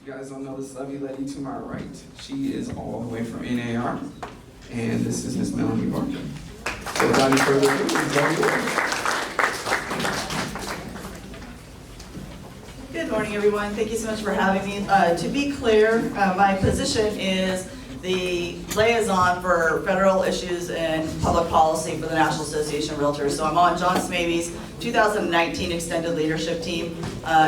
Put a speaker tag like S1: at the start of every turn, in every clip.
S1: You guys don't know this lovely lady to my right. She is all the way from NAR, and this is Miss Melanie Barker. So without any further ado, it's all yours.
S2: Good morning, everyone. Thank you so much for having me. To be clear, my position is the liaison for federal issues and public policy for the National Association of Realtors. So I'm on John Smaby's 2019 Extended Leadership Team.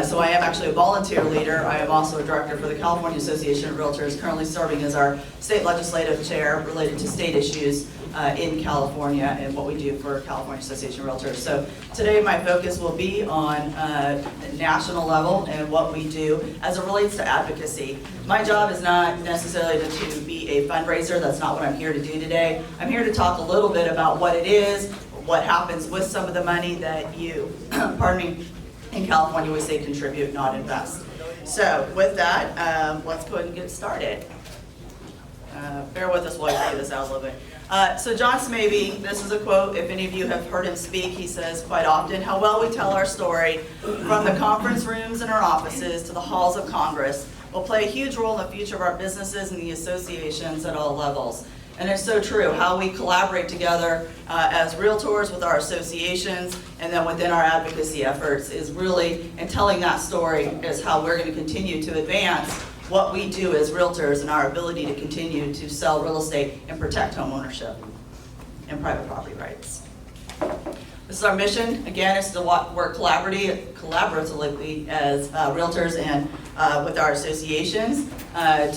S2: So I am actually a volunteer leader. I am also a director for the California Association of Realtors, currently serving as our state legislative chair related to state issues in California and what we do for California Association of Realtors. So today my focus will be on the national level and what we do as it relates to advocacy. My job is not necessarily to be a fundraiser. That's not what I'm here to do today. I'm here to talk a little bit about what it is, what happens with some of the money that you, pardon me, in California we say contribute, not invest. So with that, let's go ahead and get started. Bear with us while I figure this out a little bit. So John Smaby, this is a quote, if any of you have heard him speak, he says quite often, how well we tell our story from the conference rooms in our offices to the halls of Congress will play a huge role in the future of our businesses and the associations at all levels. And it's so true, how we collaborate together as realtors with our associations and then within our advocacy efforts is really, and telling that story is how we're going to continue to advance what we do as realtors and our ability to continue to sell real estate and protect home ownership and private property rights. This is our mission. Again, it's to work collaboratively as realtors and with our associations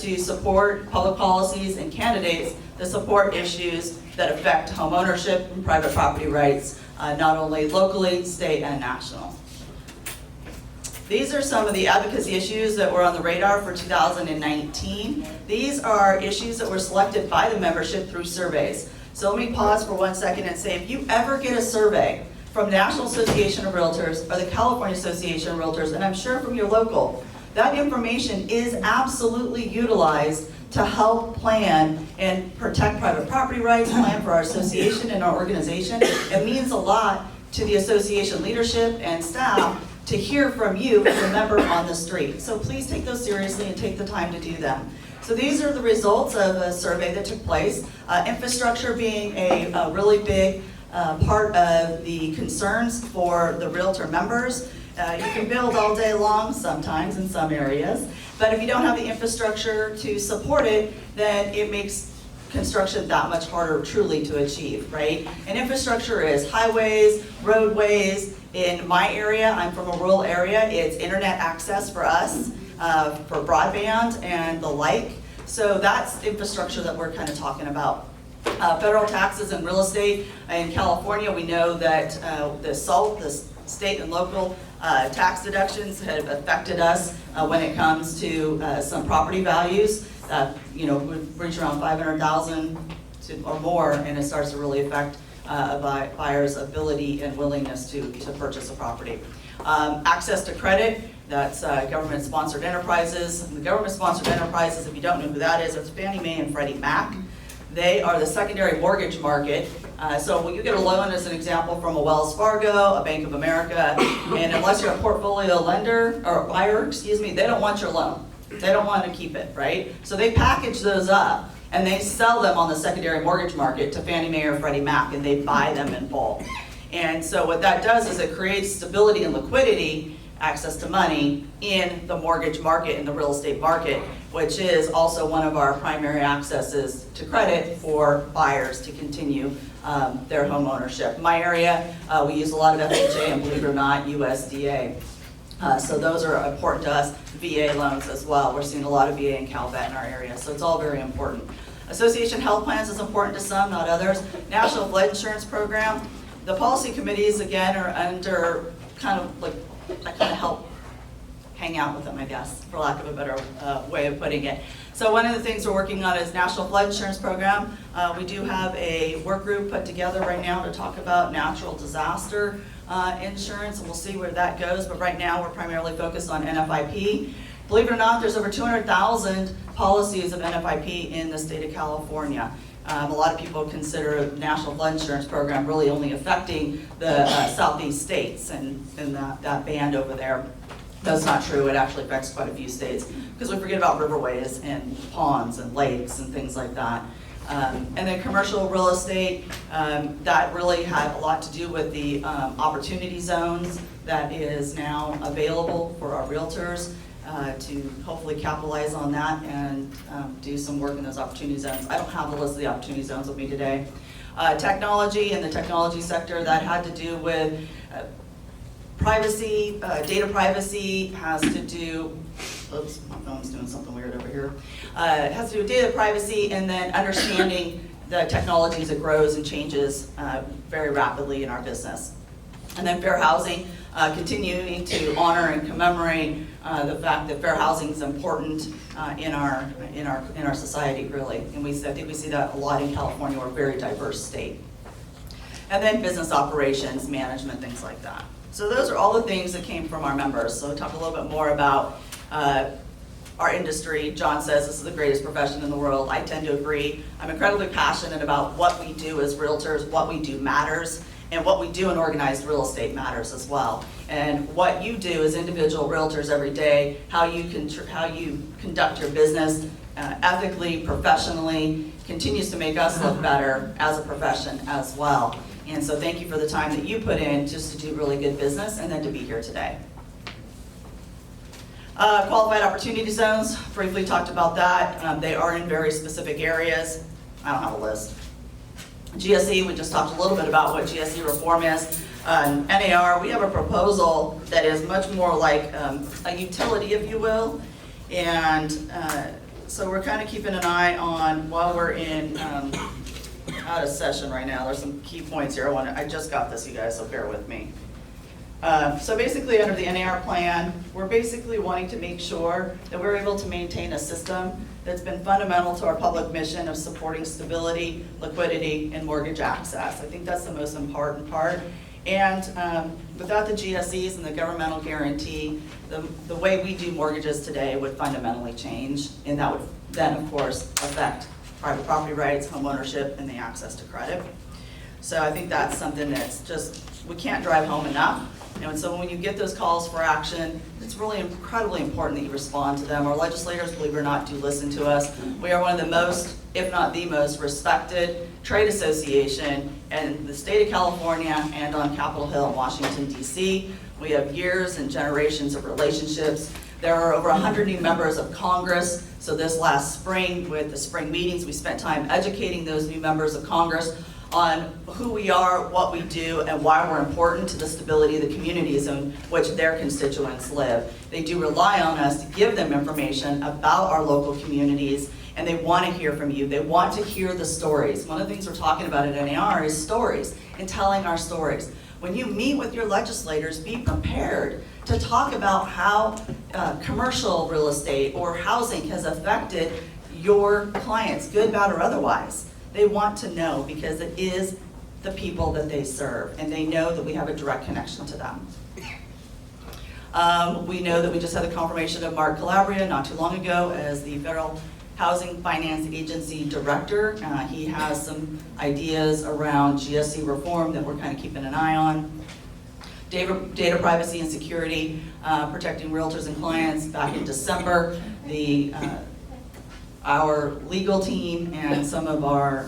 S2: to support public policies and candidates that support issues that affect home ownership and private property rights, not only locally, state, and national. These are some of the advocacy issues that were on the radar for 2019. These are issues that were selected by the membership through surveys. So let me pause for 1 second and say, if you ever get a survey from the National Association of Realtors or the California Association of Realtors, and I'm sure from your local, that information is absolutely utilized to help plan and protect private property rights, plan for our association and our organization. It means a lot to the association leadership and staff to hear from you as a member on the street. So please take those seriously and take the time to do them. So these are the results of a survey that took place. Infrastructure being a really big part of the concerns for the realtor members. You can build all day long sometimes in some areas, but if you don't have the infrastructure to support it, then it makes construction that much harder truly to achieve, right? And infrastructure is highways, roadways. In my area, I'm from a rural area, it's internet access for us, for broadband and the like. So that's infrastructure that we're kind of talking about. Federal taxes and real estate. In California, we know that the state and local tax deductions have affected us when it comes to some property values. Would reach around $500,000 or more, and it starts to really affect a buyer's ability and willingness to purchase a property. Access to credit, that's government-sponsored enterprises. And the government-sponsored enterprises, if you don't know who that is, it's Fannie Mae and Freddie Mac. They are the secondary mortgage market. So when you get a loan, as an example, from a Wells Fargo, a Bank of America, and unless you're a portfolio lender, or buyer, they don't want your loan. They don't want to keep it, right? So they package those up and they sell them on the secondary mortgage market to Fannie Mae or Freddie Mac, and they buy them in bulk. And so what that does is it creates stability and liquidity, access to money in the mortgage market, in the real estate market, which is also one of our primary accesses to credit for buyers to continue their home ownership. In my area, we use a lot of FHA and, believe it or not, USDA. So those are important to us. VA loans as well. We're seeing a lot of VA and CalVet in our area, so it's all very important. Association health plans is important to some, not others. National Flood Insurance Program. The policy committees, again, are under kind of like, I kind of help hang out with them, I guess, for lack of a better way of putting it. So one of the things we're working on is National Flood Insurance Program. We do have a work group put together right now to talk about natural disaster insurance, and we'll see where that goes, but right now we're primarily focused on NFIP. Believe it or not, there's over 200,000 policies of NFIP in the state of California. A lot of people consider the National Flood Insurance Program really only affecting the southeast states and that band over there. That's not true. It actually affects quite a few states because we forget about riverways and ponds and lakes and things like that. And then commercial real estate, that really had a lot to do with the opportunity zones that is now available for our realtors to hopefully capitalize on that and do some work in those opportunity zones. I don't have a list of the opportunity zones with me today. Technology and the technology sector, that had to do with privacy, data privacy has to do, oops, my phone's doing something weird over here. It has to do with data privacy and then understanding the technologies that grows and changes very rapidly in our business. And then fair housing, continuing to honor and commemorate the fact that fair housing is important in our society, really. And I think we see that a lot in California. We're a very diverse state. And then business operations, management, things like that. So those are all the things that came from our members. So we'll talk a little bit more about our industry. John says this is the greatest profession in the world. I tend to agree. I'm incredibly passionate about what we do as realtors. What we do matters, and what we do in organized real estate matters as well. And what you do as individual realtors every day, how you conduct your business ethically, professionally, continues to make us look better as a profession as well. And so thank you for the time that you put in just to do really good business and then to be here today. Qualified opportunity zones, briefly talked about that. They are in very specific areas. I don't have a list. GSE, we just talked a little bit about what GSE reform is. NAR, we have a proposal that is much more like a utility, if you will. And so we're kind of keeping an eye on, while we're in out of session right now, there's some key points here. I just got this, you guys, so bear with me. So basically, under the NAR plan, we're basically wanting to make sure that we're able to maintain a system that's been fundamental to our public mission of supporting stability, liquidity, and mortgage access. I think that's the most important part. And without the GSEs and the governmental guarantee, the way we do mortgages today would fundamentally change, and that would then, of course, affect private property rights, home ownership, and the access to credit. So I think that's something that's just, we can't drive home enough. And so when you get those calls for action, it's really incredibly important that you respond to them. Our legislators, believe it or not, do listen to us. We are one of the most, if not the most, respected trade association in the state of California and on Capitol Hill in Washington, D.C. We have years and generations of relationships. There are over 100 new members of Congress. So this last spring, with the spring meetings, we spent time educating those new members of Congress on who we are, what we do, and why we're important to the stability of the communities in which their constituents live. They do rely on us to give them information about our local communities, and they want to hear from you. They want to hear the stories. One of the things we're talking about at NAR is stories and telling our stories. When you meet with your legislators, be prepared to talk about how commercial real estate or housing has affected your clients, good, bad, or otherwise. They want to know because it is the people that they serve, and they know that we have a direct connection to them. We know that we just had the confirmation of Mark Calabria not too long ago as the Federal Housing Finance Agency Director. He has some ideas around GSE reform that we're kind of keeping an eye on. Data privacy and security, protecting realtors and clients. Back in December, our legal team and some of our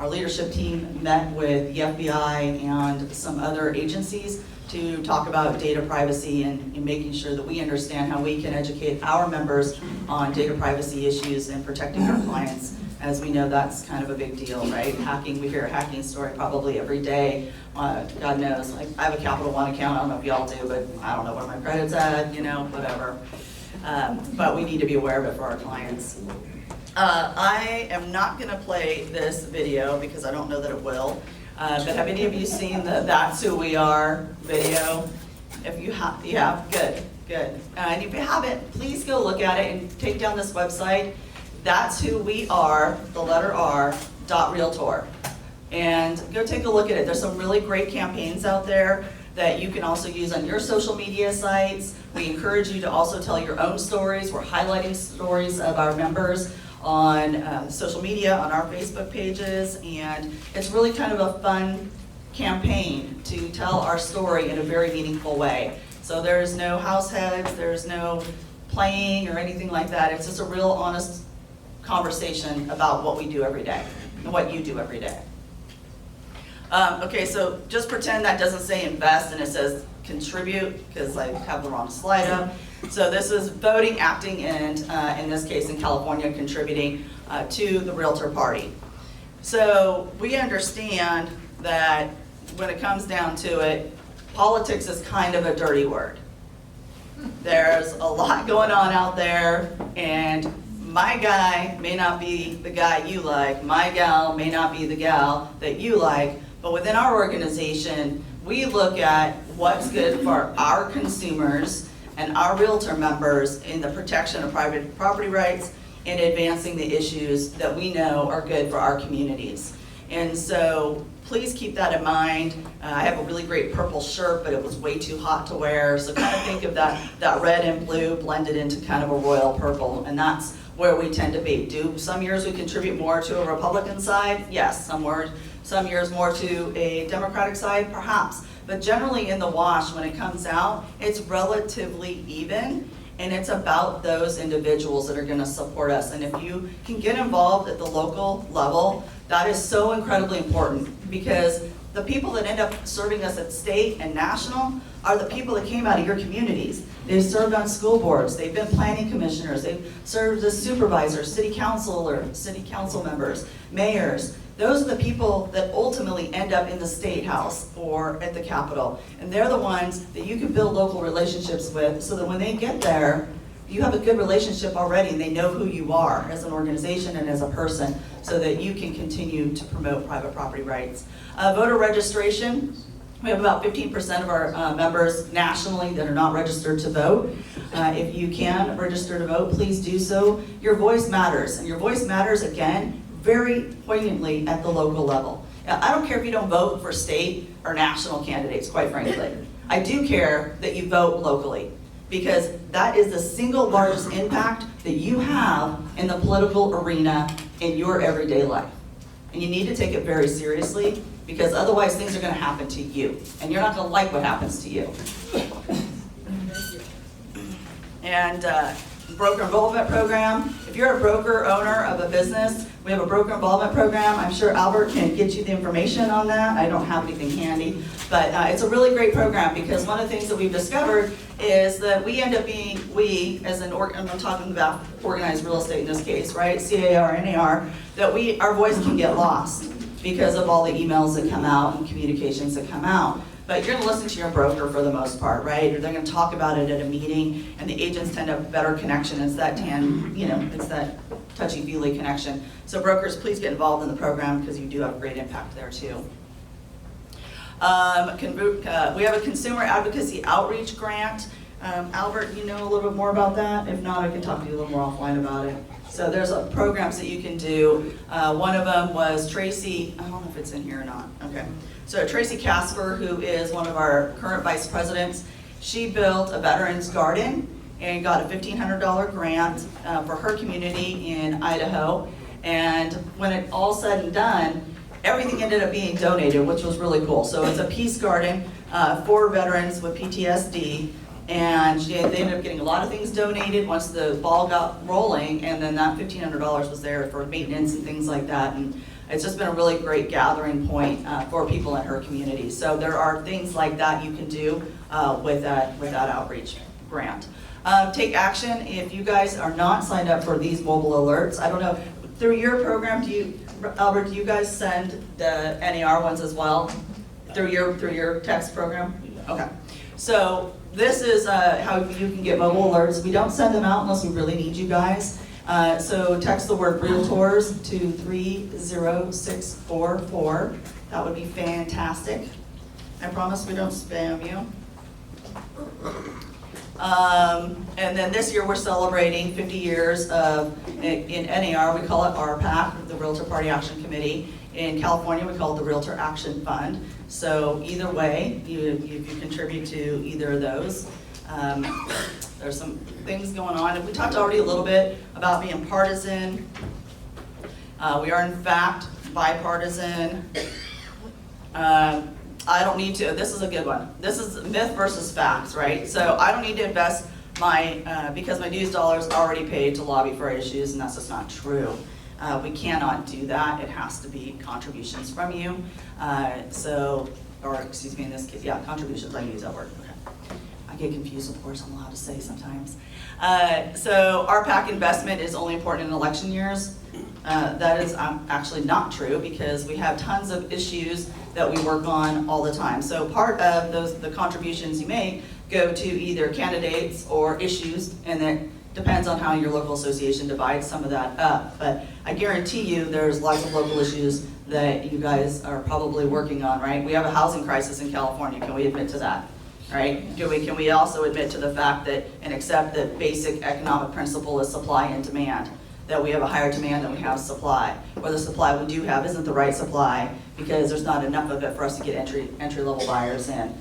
S2: leadership team met with the FBI and some other agencies to talk about data privacy and making sure that we understand how we can educate our members on data privacy issues and protecting our clients. As we know, that's kind of a big deal, right? Hacking, we hear a hacking story probably every day. God knows, like, I have a Capital One account, I don't know if y'all do, but I don't know where my credit's at, you know, whatever. But we need to be aware of it for our clients. I am not gonna play this video because I don't know that it will. But have any of you seen the That's Who We Are video? If you have, good. And if you haven't, please go look at it and take down this website. That's Who We Are, the letter R, .realtor. And go take a look at it. There's some really great campaigns out there that you can also use on your social media sites. We encourage you to also tell your own stories. We're highlighting stories of our members on social media, on our Facebook pages, and it's really kind of a fun campaign to tell our story in a very meaningful way. So there's no house heads, there's no playing or anything like that. It's just a real honest conversation about what we do every day and what you do every day. Okay, so just pretend that doesn't say invest and it says contribute, because I have the wrong slide up. So this is voting, acting, and in this case in California, contributing to the Realtor Party. So we understand that when it comes down to it, politics is kind of a dirty word. There's a lot going on out there, and my guy may not be the guy you like, my gal may not be the gal that you like, but within our organization, we look at what's good for our consumers and our realtor members in the protection of private property rights and advancing the issues that we know are good for our communities. And so please keep that in mind. I have a really great purple shirt, but it was way too hot to wear. So kind of think of that red and blue blended into kind of a royal purple, and that's where we tend to be. Do some years we contribute more to a Republican side? Yes. Some years more to a Democratic side? Perhaps. But generally in the wash, when it comes out, it's relatively even, and it's about those individuals that are going to support us. And if you can get involved at the local level, that is so incredibly important, because the people that end up serving us at state and national are the people that came out of your communities. They've served on school boards, they've been planning commissioners, they've served as supervisors, city council members, mayors. Those are the people that ultimately end up in the State House or at the Capitol. And they're the ones that you can build local relationships with, so that when they get there, you have a good relationship already and they know who you are as an organization and as a person, so that you can continue to promote private property rights. Voter registration, we have about 15% of our members nationally that are not registered to vote. If you can register to vote, please do so. Your voice matters, and your voice matters, again, very poignantly at the local level. Now, I don't care if you don't vote for state or national candidates, quite frankly. I do care that you vote locally, because that is the single largest impact that you have in the political arena in your everyday life. And you need to take it very seriously, because otherwise things are going to happen to you, and you're not going to like what happens to you. And broker involvement program. If you're a broker owner of a business, we have a broker involvement program. I'm sure Albert can get you the information on that. I don't have anything handy, but it's a really great program, because one of the things that we've discovered is that we end up being, as an and I'm talking about organized real estate in this case, right? CAR, NAR, that our voice can get lost because of all the emails that come out and communications that come out. But you're going to listen to your broker for the most part, right? Or they're going to talk about it at a meeting, and the agents tend to have better connection. It's that it's that touchy-feely connection. So brokers, please get involved in the program, because you do have a great impact there too. We have a consumer advocacy outreach grant. Albert, you know a little bit more about that? If not, I can talk to you a little more offline about it. So there's programs that you can do. One of them was Tracy, I don't know if it's in here or not. Okay. So Tracy Casper, who is one of our current vice presidents, she built a veterans garden and got a $1,500 grant for her community in Idaho. And when it all said and done, everything ended up being donated, which was really cool. So it's a peace garden for veterans with PTSD. And they ended up getting a lot of things donated once the ball got rolling, and then that $1,500 was there for maintenance and things like that. And it's just been a really great gathering point for people in her community. So there are things like that you can do with that outreach grant. Take action. If you guys are not signed up for these mobile alerts, I don't know, through your program, Albert, do you guys send the NAR ones as well? Through your text program? Okay. So this is how you can get mobile alerts. We don't send them out unless we really need you guys. So text the word Realtors to 30644. That would be fantastic. I promise we don't spam you. And then this year we're celebrating 50 years in NAR, we call it RPAC, the Realtor Party Action Committee. In California, we call it the REALTOR Action Fund. So either way, if you contribute to either of those, there's some things going on. We talked already a little bit about being partisan. We are in fact bipartisan. I don't need to, this is a good one. This is myth versus facts, right? So I don't need to invest because my dues dollars already paid to lobby for issues, and that's just not true. We cannot do that. It has to be contributions from you. Or excuse me, in this case, yeah, contributions, I use that word. Okay. I get confused with words I'm allowed to say sometimes. So our PAC investment is only important in election years. That is actually not true, because we have tons of issues that we work on all the time. So part of the contributions you make go to either candidates or issues, and it depends on how your local association divides some of that up. But I guarantee you there's lots of local issues that you guys are probably working on, right? We have a housing crisis in California. Can we admit to that? Right? Can we also admit to the fact that and accept that basic economic principle is supply and demand? That we have a higher demand than we have supply, or the supply we do have isn't the right supply because there's not enough of it for us to get entry level buyers in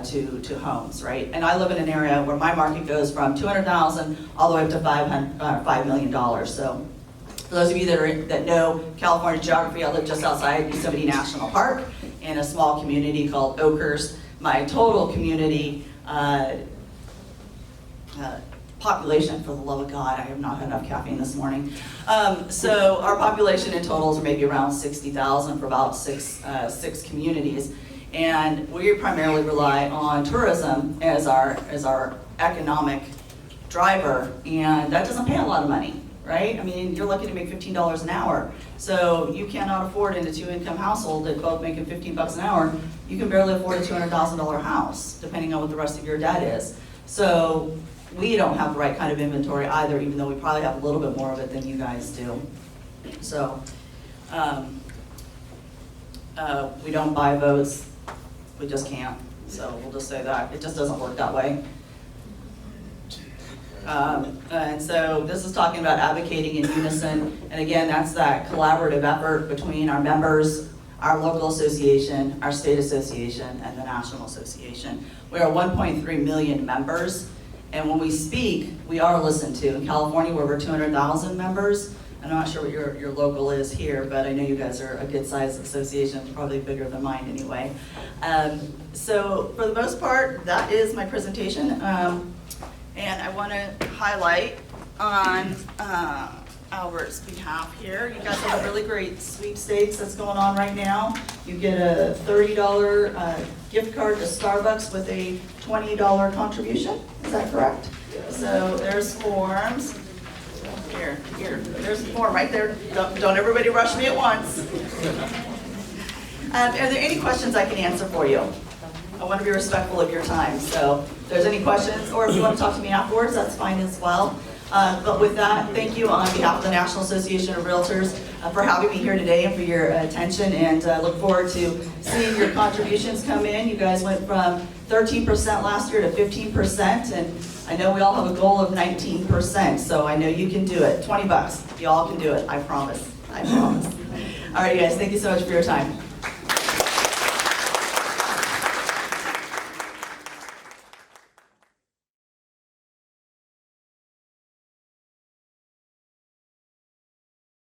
S2: to homes, right? And I live in an area where my market goes from $200,000 all the way up to $5 million. So for those of you that know California geography, I live just outside Yosemite National Park in a small community called Oakers. My total community population, for the love of God, I have not had enough caffeine this morning. So our population in total is maybe around 60,000 for about six communities. And we primarily rely on tourism as our economic driver, and that doesn't pay a lot of money, right? I mean, you're lucky to make $15 an hour. So you cannot afford in a two-income household that both making $15 an hour, you can barely afford a $200,000 house, depending on what the rest of your debt is. So we don't have the right kind of inventory either, even though we probably have a little bit more of it than you guys do. So we don't buy votes. We just can't. So we'll just say that. It just doesn't work that way. And so this is talking about advocating in unison. And again, that's that collaborative effort between our members, our local association, our state association, and the national association. We are 1.3 million members. And when we speak, we are listened to. In California, we're over 200,000 members. I'm not sure what your local is here, but I know you guys are a good-sized association, probably bigger than mine anyway. So for the most part, that is my presentation. And I want to highlight on Albert's behalf here. You guys have a really great sweepstakes that's going on right now. You get a $30 gift card to Starbucks with a $20 contribution. Is that correct? Yes. So there's forms. Here, there's a form right there. Don't everybody rush me at once. Are there any questions I can answer for you? I want to be respectful of your time. So if there's any questions, or if you want to talk to me afterwards, that's fine as well. But with that, thank you on behalf of the National Association of Realtors for having me here today and for your attention, and look forward to seeing your contributions come in. You guys went from 13% last year to 15%, and I know we all have a goal of 19%, so I know you can do it. $20, you all can do it, I promise, I promise. All right, you guys, thank you so much for your time.